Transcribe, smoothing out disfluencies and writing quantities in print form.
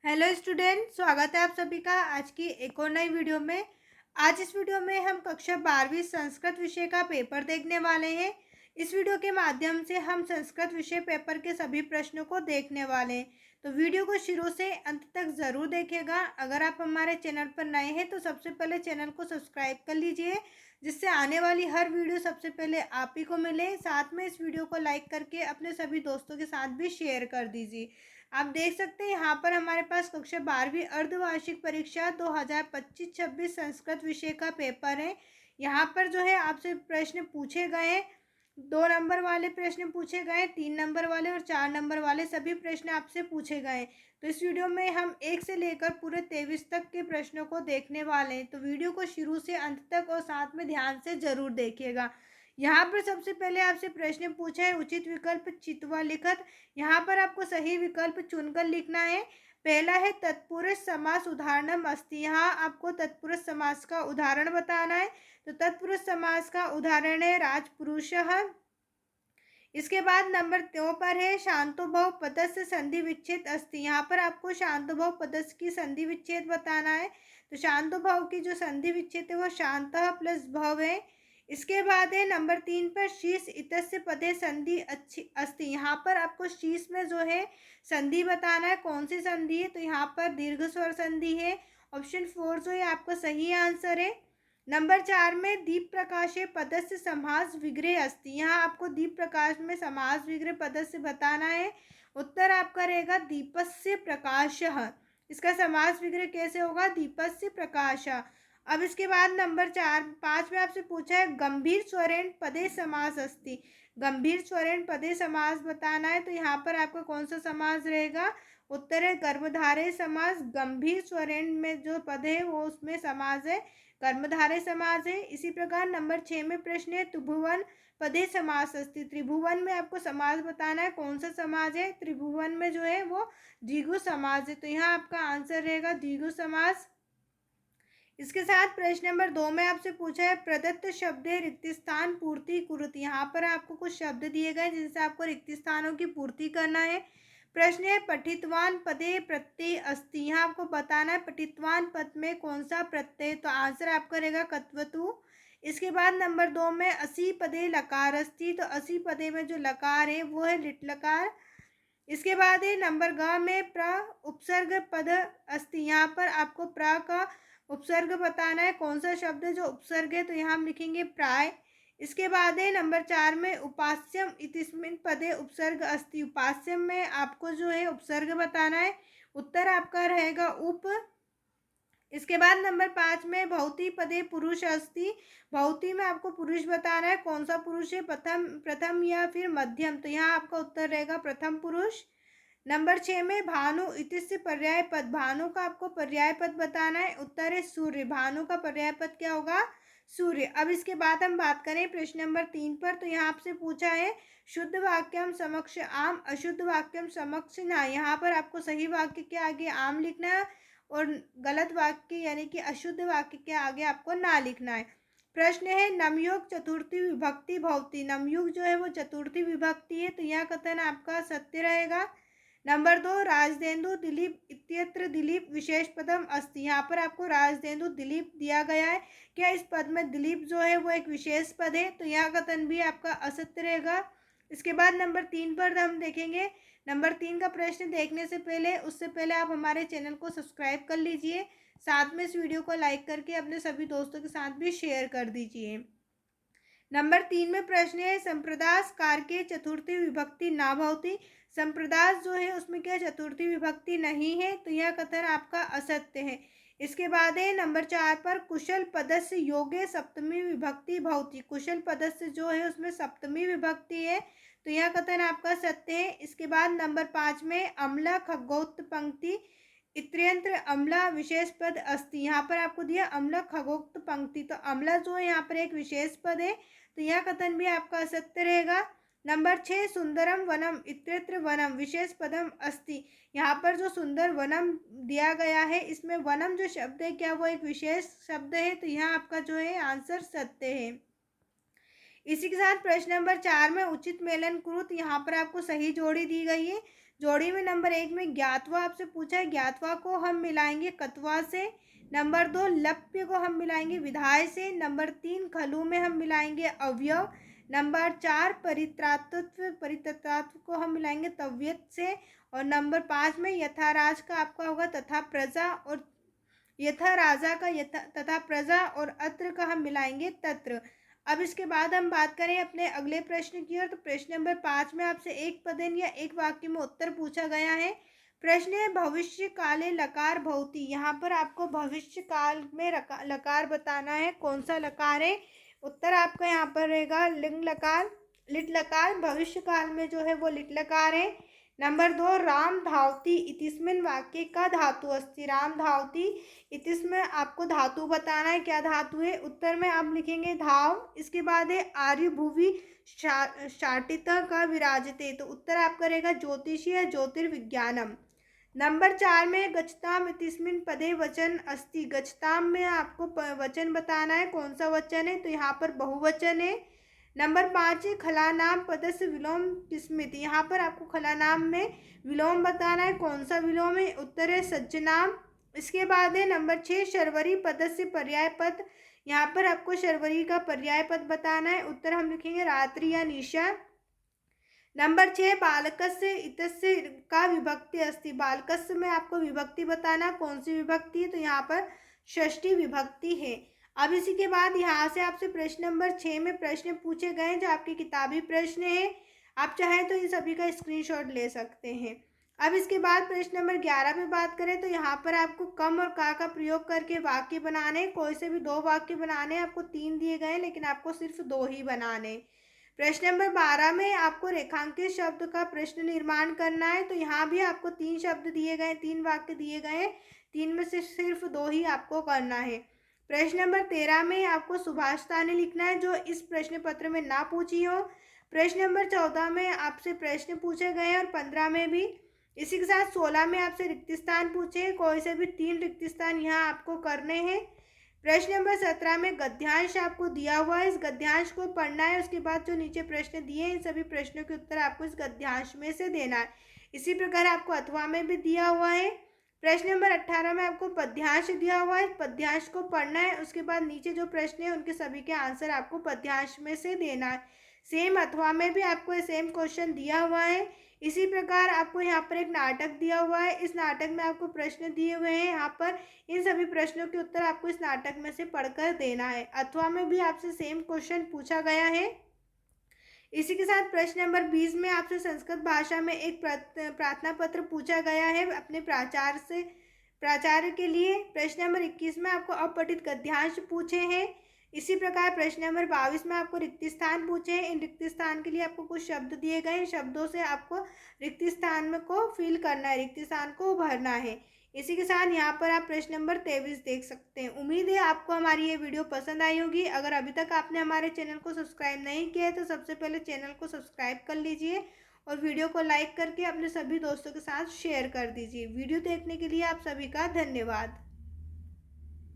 Hello student, स्वागत है आप सभी का आज की एक और नई वीडियो में। आज इस वीडियो में हम कक्षा 12वीं संस्कृत विषय का पेपर देखने वाले हैं। इस वीडियो के माध्यम से हम संस्कृत विषय पेपर के सभी प्रश्नों को देखने वाले हैं, तो वीडियो को शुरू से अंत तक ज़रूर देखिएगा। अगर आप हमारे चैनल पर नए हैं तो सबसे पहले चैनल को सब्सक्राइब कर लीजिए, जिससे आने वाली हर वीडियो सबसे पहले आप ही को मिले। साथ में इस वीडियो को लाइक करके अपने सभी दोस्तों के साथ भी शेयर कर दीजिए। आप देख सकते हैं यहाँ पर हमारे पास कक्षा 12वीं अर्धवार्षिक परीक्षा 2025-26 संस्कृत विषय का पेपर है। यहाँ पर जो है आपसे प्रश्न पूछे गए हैं। 2 नंबर वाले प्रश्न पूछे गए, 3 नंबर वाले और 4 नंबर वाले सभी प्रश्न आपसे पूछे गए। तो इस वीडियो में हम 1 से लेकर पूरे 23 तक के प्रश्नों को देखने वाले हैं, तो वीडियो को शुरू से अंत तक और साथ में ध्यान से ज़रूर देखिएगा। यहाँ पर सबसे पहले आपसे प्रश्न पूछा है, उचित विकल्प चित्वा लिखत। यहाँ पर आपको सही विकल्प चुनकर लिखना है। पहला है तत्पुरुष समास उदाहरणम अस्ति। यहाँ आपको तत्पुरुष समास का उदाहरण बताना है। तो तत्पुरुष समास का उदाहरण है राजपुरुषः। इसके बाद नंबर 2 पर है शांतोभव पदस्य संधि विच्छेद अस्ति। यहाँ पर आपको शांतोभव पदस्य की संधि विच्छेद बताना है। तो शांतोभव की जो संधि विच्छेद है वो शांतः प्लस भव है। इसके बाद है नंबर 3 पर शीस इतस्य पदे संधि अच्छी अस्ति। यहाँ पर आपको शीस में जो है संधि बताना है, कौन सी संधि है। तो यहाँ पर दीर्घ स्वर संधि है। ऑप्शन 4 जो है आपका सही आंसर है। नंबर 4 में दीप प्रकाशे पदस्य समास विग्रह अस्ति। यहाँ आपको दीप प्रकाश में समास विग्रह पदस्य बताना है। उत्तर आपका रहेगा दीपस्य प्रकाशः। इसका समास विग्रह कैसे होगा? दीपस्य प्रकाशः। अब इसके बाद नंबर 5 में आपसे पूछा है गंभीर स्वरेण पदे समास अस्ति। गंभीर स्वरेण पदे समास बताना है। तो यहाँ पर आपका कौन सा समास रहेगा? उत्तर है गर्भधारय समास। गंभीर स्वरेण में जो पद है वो उसमें समास है कर्मधारय समास है। इसी प्रकार नंबर 6 में प्रश्न है त्रिभुवन पदे समास अस्ति। त्रिभुवन में आपको समास बताना है, कौन सा समास है? त्रिभुवन में जो है वो द्विगु समास है। तो यहाँ आपका आंसर रहेगा द्विगु समास। इसके साथ प्रश्न नंबर 2 में आपसे पूछा है प्रदत्त शब्द रिक्त स्थान पूर्ति कुरुति। यहाँ पर आपको कुछ शब्द दिए गए जिनसे आपको रिक्त स्थानों की पूर्ति करना है। प्रश्न है पठितवान पदे प्रत्यय अस्ति। यहाँ आपको बताना है पठितवान पद में कौन सा प्रत्यय। तो आंसर आपका रहेगा कत्वतु। इसके बाद नंबर 2 में असी पदे लकार अस्ति। तो असी पदे में जो लकार है वो है लिट लकार। इसके बाद है नंबर ग में प्र उपसर्ग पद अस्ति। यहाँ पर आपको प्र का उपसर्ग बताना है, कौन सा शब्द है जो उपसर्ग है। तो यहाँ हम लिखेंगे प्राय। इसके बाद है नंबर 4 में उपास्यम इतिस्मिन् पदे उपसर्ग अस्ति। उपास्यम में आपको जो है उपसर्ग बताना है। उत्तर आपका रहेगा उप। इसके बाद नंबर 5 में भवती पदे पुरुष अस्ति। भवती में आपको पुरुष बताना है, कौन सा पुरुष है? प्रथम या फिर मध्यम। तो यहाँ आपका उत्तर रहेगा प्रथम पुरुष। नंबर 6 में भानु इतिस्य पर्याय पद। भानु का आपको पर्याय पद बताना है। उत्तर है सूर्य। भानु का पर्याय पद क्या होगा? सूर्य। अब इसके बाद हम बात करें प्रश्न नंबर 3 पर। तो यहाँ आपसे पूछा है शुद्ध वाक्यम समक्ष आम अशुद्ध वाक्यम समक्ष ना। यहाँ पर आपको सही वाक्य के आगे आम लिखना है और गलत वाक्य यानी कि अशुद्ध वाक्य के आगे आपको ना लिखना है। प्रश्न है नमयुग चतुर्थी विभक्ति भवती। नमयुग जो है वो चतुर्थी विभक्ति है, तो यह कथन आपका सत्य रहेगा। नंबर 2 राजदेन्दु दिलीप इत्यत्र दिलीप विशेष पदम अस्ति। यहाँ पर आपको राजदेन्दु दिलीप दिया गया है, क्या इस पद में दिलीप जो है वो एक विशेष पद है? तो यह कथन भी आपका असत्य रहेगा। इसके बाद नंबर 3 पर हम देखेंगे। नंबर 3 का प्रश्न देखने से पहले उससे पहले आप हमारे चैनल को सब्सक्राइब कर लीजिए। साथ में इस वीडियो को लाइक करके अपने सभी दोस्तों के साथ भी शेयर कर दीजिए। नंबर 3 में प्रश्न है संप्रदास कार के चतुर्थी विभक्ति ना भवती। संप्रदास जो है उसमें क्या चतुर्थी विभक्ति नहीं है, तो यह कथन आपका असत्य है। इसके बाद है नंबर 4 पर कुशल पदस्य योगे सप्तमी विभक्ति भवती। कुशल पदस्य जो है उसमें सप्तमी विभक्ति है, तो यह कथन आपका सत्य है। इसके बाद नंबर 5 में अम्ला खगोक्त पंक्ति इत्यंत्र अम्ला विशेष पद अस्ति। यहाँ पर आपको दिया अम्ला खगोक्त पंक्ति, तो अम्ला जो है यहाँ पर एक विशेष पद है, तो यह कथन भी आपका असत्य रहेगा। नंबर 6 सुंदरम वनम इत्यत्र वनम विशेष पदम अस्ति। यहाँ पर जो सुंदर वनम दिया गया है इसमें वनम जो शब्द है क्या वो एक विशेष शब्द है, तो यहाँ आपका जो है आंसर सत्य है। इसी के साथ प्रश्न नंबर 4 में उचित मेलन कुरुत। यहाँ पर आपको सही जोड़ी दी गई है। जोड़ी में नंबर 1 में ज्ञातवा आपसे पूछा है, ज्ञातवा को हम मिलाएंगे कत्वा से। नंबर 2 लप्य को हम मिलाएंगे विधाय से। नंबर 3 खलु में हम मिलाएंगे अवयव। नंबर 4 परितत्व को हम मिलाएंगे तव्यत से। और नंबर 5 में यथाराज का आपका होगा तथा प्रजा, और यथा राजा का यथा तथा प्रजा, और अत्र का हम मिलाएंगे तत्र। अब इसके बाद हम बात करें अपने अगले प्रश्न की ओर। तो प्रश्न नंबर 5 में आपसे एक पदेन या एक वाक्य में उत्तर पूछा गया है। प्रश्न है भविष्य काले लकार भवति। यहाँ पर आपको भविष्य काल में लकार बताना है, कौन सा लकार है। उत्तर आपका यहाँ पर रहेगा लिंग लकार, लिट लकार। भविष्य काल में जो है वो लिट लकार है। नंबर 2 राम धावती इतिस्मिन् वाक्य का धातु अस्ति। राम धावती इतिस्में आपको धातु बताना है, क्या धातु है। उत्तर में आप लिखेंगे धाव। इसके बाद है आर्य भुवि शाटिता का विराजते। तो उत्तर आपका रहेगा ज्योतिषी या ज्योतिर्विज्ञानम। नंबर 4 में गच्छताम इतिस्मिन् पदे वचन अस्ति। गच्छताम में आपको वचन बताना है, कौन सा वचन है। तो यहाँ पर बहुवचन है। नंबर 5 है खलानाम पदस्य विलोम किस्मित। यहाँ पर आपको खलानाम में विलोम बताना है, कौन सा विलोम है। उत्तर है सज्जनाम। इसके बाद है नंबर 6 शर्वरी पदस्य पर्याय पद। यहाँ पर आपको शर्वरी का पर्याय पद बताना है। उत्तर हम लिखेंगे रात्रि या निशा। नंबर 6 बालकस्य इतस्य का विभक्ति अस्ति। बालकस्य में आपको विभक्ति बताना, कौन सी विभक्ति है। तो यहाँ पर षष्ठी विभक्ति है। अब इसी के बाद यहाँ से आपसे प्रश्न नंबर 6 में प्रश्न पूछे गए जो आपके किताबी प्रश्न है। आप चाहें तो इन सभी का स्क्रीनशॉट ले सकते हैं। अब इसके बाद प्रश्न नंबर 11 पे बात करें तो यहाँ पर आपको कम और का प्रयोग करके वाक्य बनाने। कोई से भी 2 वाक्य बनाने। आपको 3 दिए गए लेकिन आपको सिर्फ 2 ही बनाने। प्रश्न नंबर 12 में आपको रेखांकित शब्द का प्रश्न निर्माण करना है। तो यहाँ भी आपको 3 शब्द दिए गए, 3 वाक्य दिए गए हैं। 3 में से सिर्फ 2 ही आपको करना है। प्रश्न नंबर 13 में आपको सुभाषिताएं लिखना है जो इस प्रश्न पत्र में ना पूछी हो। प्रश्न नंबर 14 में आपसे प्रश्न पूछे गए हैं और 15 में भी। इसी के साथ 16 में आपसे रिक्त स्थान पूछे, कोई से भी 3 रिक्त स्थान यहाँ आपको करने हैं। प्रश्न नंबर 17 में गद्यांश आपको दिया हुआ है, इस गद्यांश को पढ़ना है। उसके बाद जो नीचे प्रश्न दिए इन सभी प्रश्नों के उत्तर आपको इस गद्यांश में से देना है। इसी प्रकार आपको अथवा में भी दिया हुआ है। प्रश्न नंबर 18 में आपको पद्यांश दिया हुआ है, पद्यांश को पढ़ना है। उसके बाद नीचे जो प्रश्न है उनके सभी के आंसर आपको पद्यांश में से देना है। सेम अथवा में भी आपको सेम क्वेश्चन दिया हुआ है। इसी प्रकार आपको यहाँ पर एक नाटक दिया हुआ है, इस नाटक में आपको प्रश्न दिए हुए हैं। यहाँ पर इन सभी प्रश्नों के उत्तर आपको इस नाटक में से पढ़कर देना है। अथवा में भी आपसे सेम क्वेश्चन पूछा गया है। इसी के साथ प्रश्न नंबर 20 में आपसे संस्कृत भाषा में एक प्रार्थना पत्र पूछा गया है अपने प्राचार्य के लिए। प्रश्न नंबर 21 में आपको अपठित गद्यांश पूछे हैं। इसी प्रकार प्रश्न नंबर 22 में आपको रिक्त स्थान पूछे हैं। इन रिक्त स्थान के लिए आपको कुछ शब्द दिए गए हैं, शब्दों से आपको रिक्त स्थान में को फिल करना है, रिक्त स्थान को भरना है। इसी के साथ यहाँ पर आप प्रश्न नंबर 23 देख सकते हैं। उम्मीद है आपको हमारी ये वीडियो पसंद आई होगी। अगर अभी तक आपने हमारे चैनल को सब्सक्राइब नहीं किया है तो सबसे पहले चैनल को सब्सक्राइब कर लीजिए और वीडियो को लाइक करके अपने सभी दोस्तों के साथ शेयर कर दीजिए। वीडियो देखने के लिए आप सभी का धन्यवाद।